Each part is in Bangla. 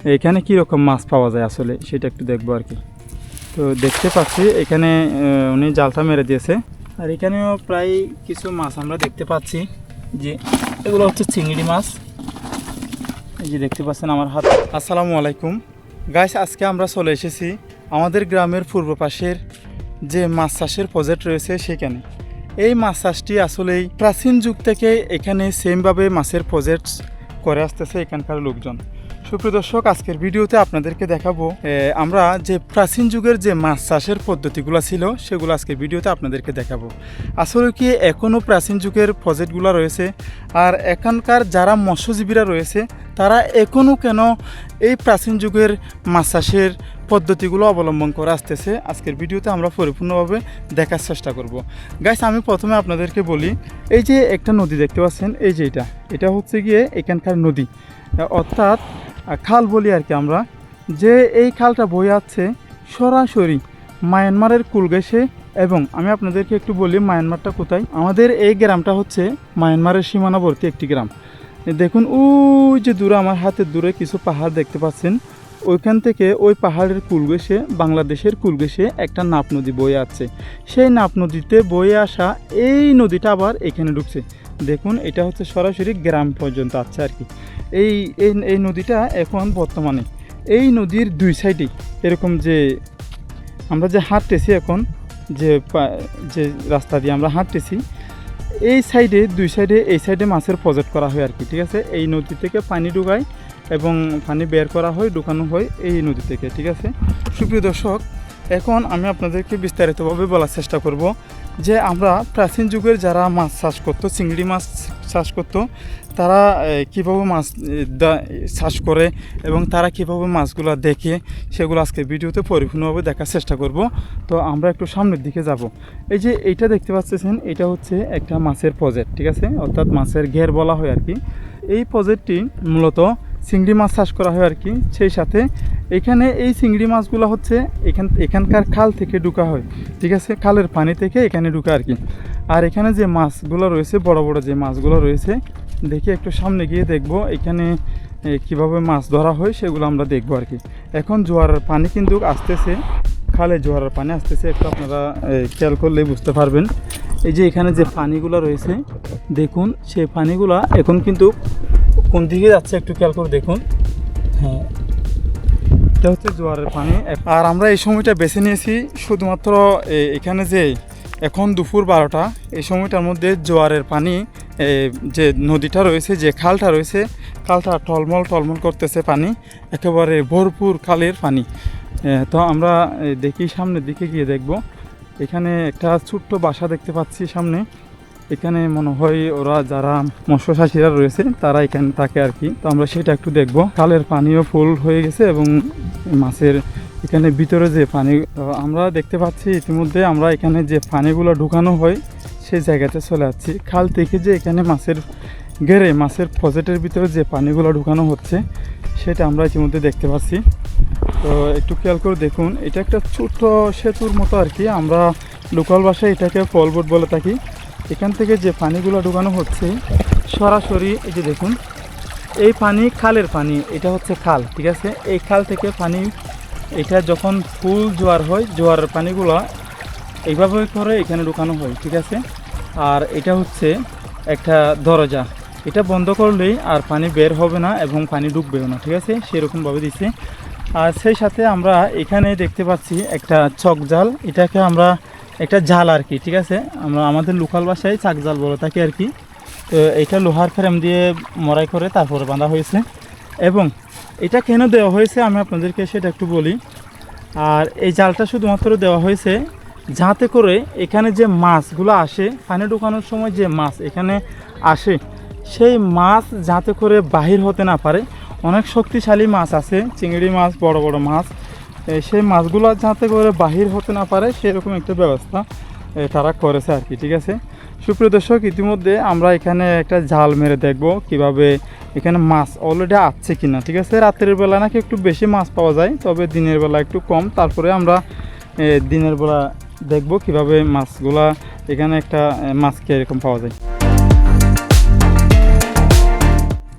এখানে কি রকম মাছ পাওয়া যায় আসলে সেটা একটু দেখবো আর কি। তো দেখতে পাচ্ছি এখানে উনি জালটা মেরে দিয়েছে, আর এখানেও প্রায় কিছু মাছ আমরা দেখতে পাচ্ছি, যে এগুলো হচ্ছে চিংড়ি মাছ। এই যে দেখতে পাচ্ছেন আমার হাত। আসসালামু আলাইকুম গাইস, আজকে আমরা চলে এসেছি আমাদের গ্রামের পূর্ব পাশের যে মাছ চাষের প্রজেক্ট রয়েছে সেখানে। এই মাছ চাষটি আসলেই প্রাচীন যুগ থেকে এখানে সেমভাবে মাছের প্রজেক্ট করে আসতেছে এখানকার লোকজন। সুপ্রিয় দর্শক, আজকের ভিডিওতে আপনাদেরকে দেখাবো আমরা যে প্রাচীন যুগের যে মাছ চাষের পদ্ধতিগুলো ছিল সেগুলো আজকের ভিডিওতে আপনাদেরকে দেখাবো। আসলে কি এখনও প্রাচীন যুগের প্রজেক্টগুলো রয়েছে, আর এখানকার যারা মৎস্যজীবীরা রয়েছে তারা এখনও কেন এই প্রাচীন যুগের মাছ চাষের পদ্ধতিগুলো অবলম্বন করে আসতেছে, আজকের ভিডিওতে আমরা পরিপূর্ণভাবে দেখার চেষ্টা করব। গাইস, আমি প্রথমে আপনাদেরকে বলি, এই যে একটা নদী দেখতে পাচ্ছেন, এই যে এটা হচ্ছে গিয়ে এখানকার নদী, অর্থাৎ খাল বলি আর কি আমরা। যে এই খালটা বয়ে আছে সরাসরি মায়ানমারের কুলগেসে, এবং আমি আপনাদেরকে একটু বলি মায়ানমারটা কোথায়। আমাদের এই গ্রামটা হচ্ছে মায়ানমারের সীমানাবর্তী একটি গ্রাম। দেখুন ওই যে দূরে, আমার হাতের দূরে কিছু পাহাড় দেখতে পাচ্ছেন, ওইখান থেকে ওই পাহাড়ের কুলগেসে বাংলাদেশের কুলগেসে একটা নাপ নদী বয়ে আছে। সেই নাপ নদীতে বয়ে আসা এই নদীটা আবার এখানে ঢুকছে। দেখুন এটা হচ্ছে সরাসরি গ্রাম পর্যন্ত আছে আর কি। এই নদীটা এখন বর্তমানে এই নদীর দুই সাইডেই এরকম, যে আমরা যে হাঁটতেছি এখন, যে রাস্তা দিয়ে আমরা হাঁটতেছি, এই সাইডে দুই সাইডে, এই সাইডে মাছের প্রজেক্ট করা হয় আর কি। ঠিক আছে, এই নদী থেকে পানি ঢুকায় এবং পানি বের করা হয়, ঢুকানো হয় এই নদী থেকে। ঠিক আছে সুপ্রিয় দর্শক, এখন আমি আপনাদেরকে বিস্তারিতভাবে বলার চেষ্টা করব যে আমরা প্রাচীন যুগের যারা মাছ চাষ করতো, চিংড়ি মাছ চাষ করতো, তারা কীভাবে মাছ চাষ করে এবং তারা কীভাবে মাছগুলো দেখে, সেগুলো আজকে ভিডিওতে পরিপূর্ণভাবে দেখার চেষ্টা করব। তো আমরা একটু সামনের দিকে যাব। এই যে এইটা দেখতে পাচ্ছেন, এটা হচ্ছে একটা মাছের প্রজেক্ট। ঠিক আছে, অর্থাৎ মাছের ঘের বলা হয় আর কি। এই প্রজেক্টটি মূলত চিংড়ি মাছ চাষ করা হয় আর কি। সেই সাথে এখানে এই চিংড়ি মাছগুলো হচ্ছে এখানকার খাল থেকে ঢুকা হয়। ঠিক আছে, খালের পানি থেকে এখানে ঢুকা আর কি। আর এখানে যে মাছগুলো রয়েছে, বড় বড় যে মাছগুলো রয়েছে, দেখি একটু সামনে গিয়ে দেখব এখানে কিভাবে মাছ ধরা হয় সেগুলো আমরা দেখব আর কি। এখন জোয়ারের পানি কিন্তু আসতেছে, খালে জোয়ারের পানি আসতেছে, একটু আপনারা খেয়াল করলে বুঝতে পারবেন। এই যে এখানে যে পানিগুলো রয়েছে দেখুন, সেই পানিগুলো এখন কিন্তু কোন দিকে যাচ্ছে একটু খেয়াল করে দেখুন। হ্যাঁ, এটা হচ্ছে জোয়ারের পানি। আর আমরা এই সময়টা বেছে নিয়েছি শুধুমাত্র এখানে যে এখন দুপুর 12টা, এই সময়টার মধ্যে জোয়ারের পানি, যে নদীটা রয়েছে, যে খালটা রয়েছে, খালটা টলমল টলমল করতেছে পানি, একেবারে ভরপুর খালের পানি। তো আমরা দেখি সামনের দিকে গিয়ে দেখব। এখানে একটা ছোট্ট বাসা দেখতে পাচ্ছি সামনে। এখানে মনে হয় ওরা যারা মৎস্য চাষিরা রয়েছে তারা এখানে থাকে আর কি। তো আমরা সেটা একটু দেখব। খালের পানিও ফুল হয়ে গেছে এবং মাছের এখানে ভিতরে যে পানি আমরা দেখতে পাচ্ছি, ইতিমধ্যে আমরা এখানে যে পানিগুলো ঢুকানো হয় সেই জায়গাতে চলে যাচ্ছি। খাল থেকে যে এখানে মাছের ঘেরে, মাছের প্রজেক্টের ভিতরে যে পানিগুলো ঢুকানো হচ্ছে সেটা আমরা ইতিমধ্যে দেখতে পাচ্ছি। তো একটু খেয়াল করে দেখুন, এটা একটা ছোট্ট সেতুর মতো আর কি। আমরা লোকাল ভাষায় এটাকে ফলবোট বলে থাকি। এখান থেকে যে পানিগুলো ঢুকানো হচ্ছে সরাসরি, এই যে দেখুন এই পানি খালের পানি, এটা হচ্ছে খাল। ঠিক আছে, এই খাল থেকে পানি, এটা যখন ফুল জোয়ার হয়, জোয়ারের পানিগুলো এইভাবে করে এখানে ঢুকানো হয়। ঠিক আছে, আর এটা হচ্ছে একটা দরজা, এটা বন্ধ করলেই আর পানি বের হবে না এবং পানি ঢুকবেও না। ঠিক আছে, সেরকমভাবে দিচ্ছে। আর সেই সাথে আমরা এখানে দেখতে পাচ্ছি একটা চক জাল, এটাকে আমরা একটা জাল আর কি। ঠিক আছে, আমরা আমাদের লোকাল ভাষায় চাক জাল বলে থাকি আর কি। তো এটা লোহার ফ্রেম দিয়ে মরাই করে তারপরে বাঁধা হয়েছে। এবং এটা কেন দেওয়া হয়েছে আমি আপনাদেরকে সেটা একটু বলি। আর এই জালটা শুধুমাত্র দেওয়া হয়েছে যাতে করে এখানে যে মাছগুলো আসে, পানি ঢুকানোর সময় যে মাছ এখানে আসে, সেই মাছ যাতে করে বাহির হতে না পারে। অনেক শক্তিশালী মাছ আছে, চিংড়ি মাছ, বড় বড় মাছ, সেই মাছগুলো যাতে করে বাহির হতে না পারে সেরকম একটা ব্যবস্থা তারা করেছে আর কি। ঠিক আছে সুপ্রিয় দর্শক, ইতিমধ্যে আমরা এখানে একটা জাল মেরে দেখব কিভাবে এখানে মাছ অলরেডি আসছে কিনা। ঠিক আছে, রাতের বেলা নাকি একটু বেশি মাছ পাওয়া যায়, তবে দিনের বেলা একটু কম। তারপরে আমরা দিনের বেলা দেখব কিভাবে মাছগুলা, এখানে একটা মাছ কীরকম পাওয়া যায়।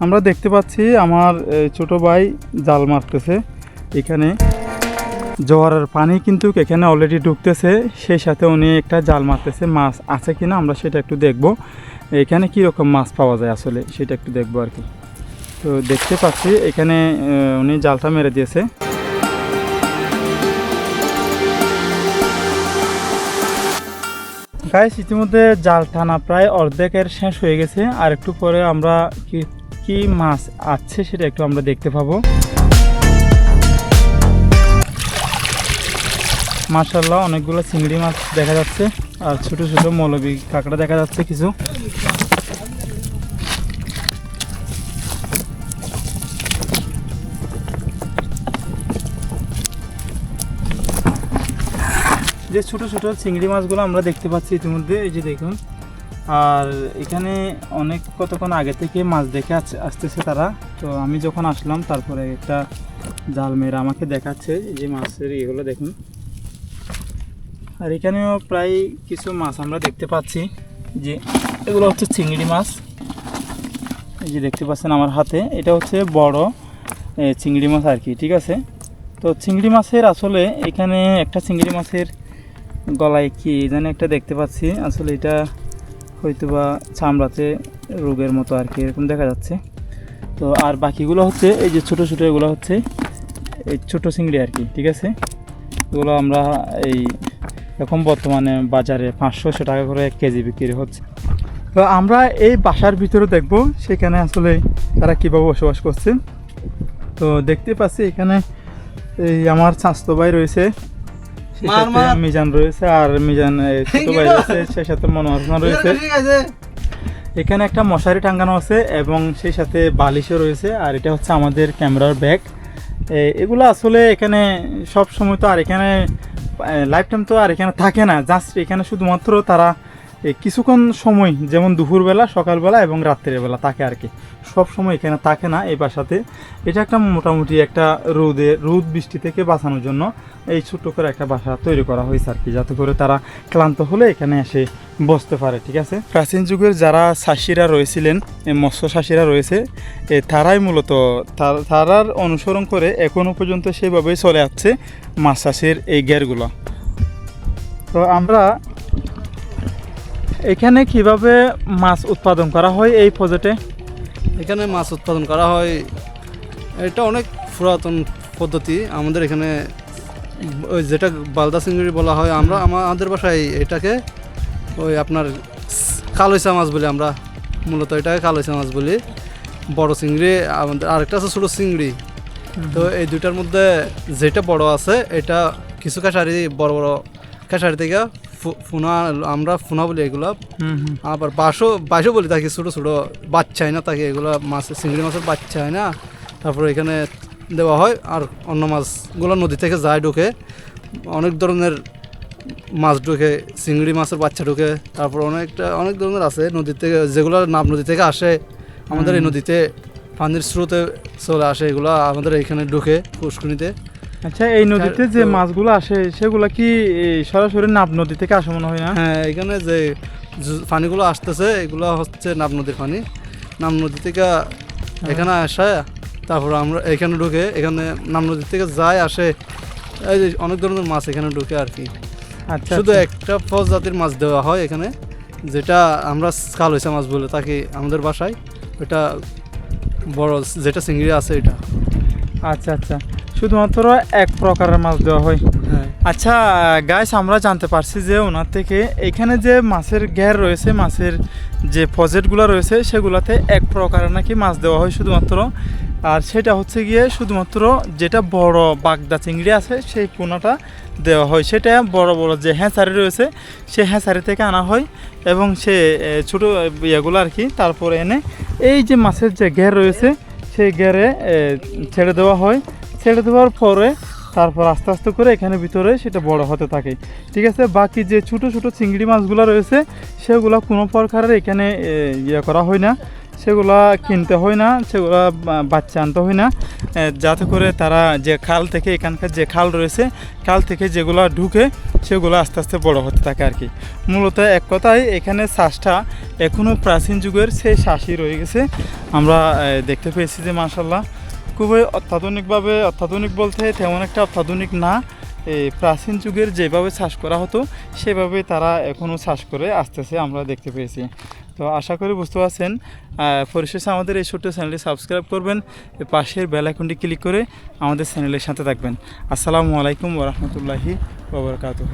আমরা দেখতে পাচ্ছি আমার ছোট ভাই জাল মারতেছে। এখানে জোয়ারের পানি কিন্তু এখানে অলরেডি ঢুকতেছে, সেই সাথে উনি একটা জাল মারতেছে। মাছ আছে কিনা আমরা সেটা একটু দেখব, এখানে কীরকম মাছ পাওয়া যায় আসলে সেটা একটু দেখবো আর কি। তো দেখতে পাচ্ছি এখানে উনি জালটা মেরে দিয়েছে। গাইস, ইতিমধ্যে জাল টানা প্রায় অর্ধেকের শেষ হয়ে গেছে, আর একটু পরে আমরা কি মাছ আছে সেটা একটু আমরা দেখতে পাবো। মাশাআল্লাহ, অনেকগুলো চিংড়ি মাছ দেখা যাচ্ছে আর ছোট ছোট মৌলবি কাঁকড়া দেখা যাচ্ছে কিছু। যে ছোট ছোট চিংড়ি মাছগুলো আমরা দেখতে পাচ্ছি ইতিমধ্যে, এই যে দেখুন। আর এখানে অনেক কতক্ষণ আগে থেকে মাছ দেখে আসতেছে তারা। তো আমি যখন আসলাম তারপরে একটা জাল মেরে আমাকে দেখাচ্ছে এই যে মাছের এগুলো দেখুন। আর এখানেও প্রায় কিছু মাছ আমরা দেখতে পাচ্ছি, যে এগুলো হচ্ছে চিংড়ি মাছ। এই যে দেখতে পাচ্ছেন আমার হাতে, এটা হচ্ছে বড় চিংড়ি মাছ আর কি, ঠিক আছে। তো চিংড়ি মাছের আসলে এখানে একটা চিংড়ি মাছের গলায় কি জানি একটা দেখতে পাচ্ছি, আসলে এটা হয়তোবা চামড়াতে রোগের মতো আর কি, এরকম দেখা যাচ্ছে। তো আর বাকিগুলো হচ্ছে এই যে ছোট ছোট, এগুলো হচ্ছে এই ছোট চিংড়ি আর কি, ঠিক আছে। এগুলো আমরা এই এখন বর্তমানে বাজারে 500 টাকা করে 1 কেজি বিক্রি হচ্ছে। তো আমরা এই বাসার ভিতরে দেখব সেখানে আসলে তারা কীভাবে বসবাস করছে। তো দেখতে পাচ্ছি এখানে এই আমার স্বাস্থ্য ভাই রয়েছে, মিজান রয়েছে, আর মিজান ছোট ভাই রয়েছে, সেই সাথে মনোহর রয়েছে। এখানে একটা মশারি টাঙ্গানো আছে এবং সেই সাথে বালিশও রয়েছে। আর এটা হচ্ছে আমাদের ক্যামেরার ব্যাগ। এগুলো আসলে এখানে সব সময় তো আর এখানে লাইফ টাইম তো আর এখানে থাকে না, জাস্ট এখানে শুধুমাত্র তারা কিছুক্ষণ সময়, যেমন দুপুরবেলা, সকালবেলা এবং রাত্রের বেলা থাকে আর কি, সব সময় এখানে থাকে না এই বাসাতে। এটা একটা মোটামুটি একটা রোদ বৃষ্টি থেকে বাঁচানোর জন্য এই ছোট্ট করে একটা বাসা তৈরি করা হয়েছে আর কি, যাতে করে তারা ক্লান্ত হলে এখানে এসে বসতে পারে, ঠিক আছে। প্রাচীন যুগের যারা চাষিরা রয়েছিলেন, মৎস্য চাষিরা রয়েছে, তারাই মূলত তারার অনুসরণ করে এখনও পর্যন্ত সেইভাবেই চলে আসছে মাছ চাষের এই ঘেরগুলো। তো আমরা এখানে কিভাবে মাছ উৎপাদন করা হয় এই প্রজেক্টে? এখানে মাছ উৎপাদন করা হয়, এটা অনেক পুরাতন পদ্ধতি। আমাদের এখানে ওই যেটা বালদা চিংড়ি বলা হয়, আমরা আমাদের বাসায় এটাকে ওই আপনার কালইচা মাছ বলি, আমরা মূলত এটাকে কালইচা মাছ বলি। বড় চিংড়ি আমাদের, আরেকটা আছে ছোটো চিংড়ি। তো এই দুইটার মধ্যে যেটা বড় আছে এটা কিছু কাছারি, বড় বড় কাছারি থেকে ফুনা, আমরা ফুনা বলি এগুলো। আবার বাঁশও বলি তাকে, ছোটো ছোটো বাচ্চা হয় না তাকে, এগুলো মাছ চিংড়ি মাছের বাচ্চা হয় না। তারপরে এখানে দেওয়া হয়। আর অন্য মাছগুলো নদী থেকে যায়, ঢুকে অনেক ধরনের মাছ ঢুকে, চিংড়ি মাছের বাচ্চা ঢুকে। তারপর অনেক ধরনের আছে নদী থেকে, যেগুলো নাব নদী থেকে আসে আমাদের এই নদীতে, পানির স্রোতে চলে আসে, এগুলো আমাদের এইখানে ঢুকে পুষ্করিণীতে। আচ্ছা, এই নদীতে যে মাছগুলো আসে সেগুলো কি সরাসরি নাব নদী থেকে আসে মনে হয় না? হ্যাঁ, এখানে যে পানিগুলো আসতেছে এগুলো হচ্ছে নাব নদীর পানি। নাব নদী থেকে এখানে আসে, তারপর আমরা এখানে ঢুকে, এখানে নাব নদী থেকে যায় আসে, এই যে অনেক ধরনের মাছ এখানে ঢুকে আর কি। আচ্ছা, শুধু একটা প্রজাতির মাছ দেওয়া হয় এখানে, যেটা আমরা কালইচা মাছ বলে থাকি আমাদের বাসায়। ওটা বড় যেটা চিংড়ি আছে এটা। আচ্ছা আচ্ছা, শুধুমাত্র এক প্রকারের মাছ দেওয়া হয়। হ্যাঁ। আচ্ছা গাইস, আমরা জানতে পারছি যে ওনার থেকে এখানে যে মাছের ঘের রয়েছে, মাছের যে প্রজেক্টগুলো রয়েছে সেগুলোতে এক প্রকারের নাকি মাছ দেওয়া হয় শুধুমাত্র। আর সেটা হচ্ছে গিয়ে শুধুমাত্র যেটা বড় বাগদা চিংড়ি আছে সেই পোনাটা দেওয়া হয়। সেটা বড় বড় যে হ্যাঁচারি রয়েছে সেই হ্যাঁচারি থেকে আনা হয় এবং সে ছোটো ইয়েগুলো আর কি, তারপরে এনে এই যে মাছের যে ঘের রয়েছে সেই ঘেরে ছেড়ে দেওয়া হয়। ছেড়ে দেওয়ার পরে তারপর আস্তে আস্তে করে এখানে ভিতরে সেটা বড় হতে থাকে, ঠিক আছে। বাকি যে ছোটো ছোটো চিংড়ি মাছগুলো রয়েছে সেগুলো কোনো প্রকারের এখানে ইয়ে করা হয় না, সেগুলা কিনতে হয় না, সেগুলা বাচ্চা আনতে হয় না, যাতে করে তারা যে খাল থেকে, এখানকার যে খাল রয়েছে খাল থেকে যেগুলো ঢুকে সেগুলো আস্তে আস্তে বড় হতে থাকে আর কি। মূলত এক কথায় এখানে শ্বাসটা এখনও প্রাচীন যুগের সেই শ্বাসই রয়ে গেছে। আমরা দেখতে পেয়েছি যে মাশাআল্লাহ খুবই অত্যাধুনিকভাবে, অত্যাধুনিক বলতে তেমন একটা অত্যাধুনিক না, এই প্রাচীন যুগের যেভাবে চাষ করা হতো সেভাবে তারা এখনও চাষ করে আসতেছে, আমরা দেখতে পেয়েছি। তো আশা করি বুঝতে পারছেন। পরিশেষে আমাদের এই ছোট্ট চ্যানেলটি সাবস্ক্রাইব করবেন, পাশের বেল আইকনটি ক্লিক করে আমাদের চ্যানেলের সাথে থাকবেন। আসসালামু আলাইকুম ওয়া রাহমাতুল্লাহি ওয়া বারাকাতুহু।